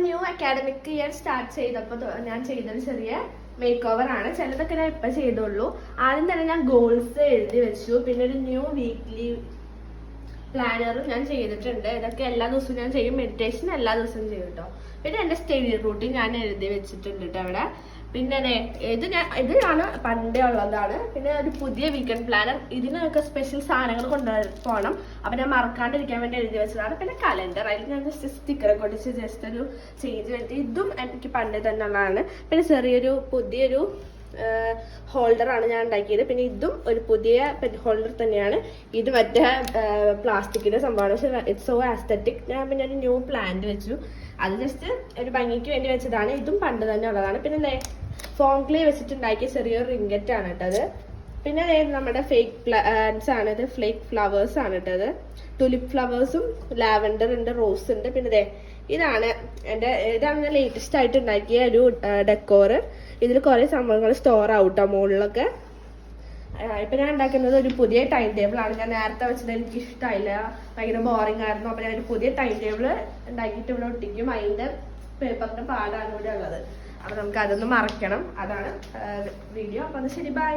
New academic year start ചെയ്തപ്പോൾ ഞാൻ ചെയ്തൊരു ചെറിയ മേക്ക് ഓവർ ആണ്. ചിലതൊക്കെ ഞാൻ ഇപ്പം ചെയ്തുള്ളൂ. ആദ്യം തന്നെ ഞാൻ ഗോൾസ് എഴുതി വെച്ചു. പിന്നെ ഒരു ന്യൂ വീക്ക്ലി പ്ലാനറും ഞാൻ ചെയ്തിട്ടുണ്ട്. ഇതൊക്കെ എല്ലാ ദിവസവും ഞാൻ ചെയ്യും. മെഡിറ്റേഷൻ എല്ലാ ദിവസവും ചെയ്യും കേട്ടോ. പിന്നെ എൻ്റെ സ്റ്റഡി റൂട്ടീൻ ഞാൻ എഴുതി വെച്ചിട്ടുണ്ട് കേട്ടോ അവിടെ. പിന്നെ ഇത് ഞാൻ പണ്ടേ ഉള്ളതാണ്. പിന്നെ ഒരു പുതിയ വീക്കെൻഡ് പ്ലാനർ, ഇതിനൊക്കെ സ്പെഷ്യൽ സാധനങ്ങൾ പോകണം. അപ്പം ഞാൻ മറക്കാണ്ടിരിക്കാൻ വേണ്ടി എഴുതി വെച്ചതാണ്. പിന്നെ കലണ്ടർ, അതിൽ ഞാൻ ജസ്റ്റ് സ്റ്റിക്കറൊക്കെ ഒട്ടിച്ച് ജസ്റ്റ് ഒരു ചേഞ്ച് വരുത്തി. ഇതും എനിക്ക് പണ്ടേ തന്നെ ഉള്ളതാണ്. പിന്നെ ചെറിയൊരു പുതിയൊരു ഹോൾഡറാണ് ഞാൻ ഉണ്ടാക്കിയത്. പിന്നെ ഇതും ഒരു പുതിയ ഹോൾഡർ തന്നെയാണ്. ഇത് മറ്റേ പ്ലാസ്റ്റിക്കിന്റെ സംഭവമാണ്. പക്ഷെ ഇറ്റ്സ് സോ ആസ്തറ്റിക്. ഞാൻ പിന്നെ ഒരു ന്യൂ പ്ലാന്റ് വെച്ചു. അത് ജസ്റ്റ് ഒരു ഭംഗിക്ക് വേണ്ടി വെച്ചതാണ്. ഇതും പണ്ട് തന്നെ ഉള്ളതാണ്. പിന്നെ ഫോം ക്ലേ വെച്ചിട്ടുണ്ടാക്കിയ ചെറിയൊരു റിങ്കറ്റ് ആണ് കേട്ടത്. പിന്നെ നമ്മുടെ ഫേക്ക് പ്ലാന്റ്സ് ആണ്. ഇത് ഫ്ലേക്ക് ഫ്ലവേഴ്സ് ആണ് കേട്ടത്. ടുലിപ്പ് ഫ്ലവേഴ്സും ലാവൻഡർ ഉണ്ട്, റോസ് ഉണ്ട്. പിന്നെ ഇതാണ് ഞാൻ ലേറ്റസ്റ്റ് ആയിട്ട് ഉണ്ടാക്കിയ ഒരു ഡെക്കോറ്. ഇതിൽ കുറെ സംഭവങ്ങൾ സ്റ്റോർ ആവട്ടോ മുകളിലൊക്കെ. ഇപ്പൊ ഞാൻ ഉണ്ടാക്കുന്നത് ഒരു പുതിയ ടൈം ടേബിൾ ആണ്. ഞാൻ നേരത്തെ വെച്ചത് എനിക്ക് ഇഷ്ടമായില്ല, ഭയങ്കര ബോറിംഗ് ആയിരുന്നു. അപ്പൊ ഞാൻ ഒരു പുതിയ ടൈം ടേബിൾ ഉണ്ടാക്കിയിട്ട് ഇവിടെ ഒട്ടിക്കും. അതിന്റെ പേപ്പറിന്റെ പാടാണ് ഇവിടെ ഉള്ളത്. അപ്പൊ നമുക്ക് അതൊന്ന് മറക്കണം. അതാണ് വീഡിയോ. അപ്പൊ അത് ശരി, ബൈ.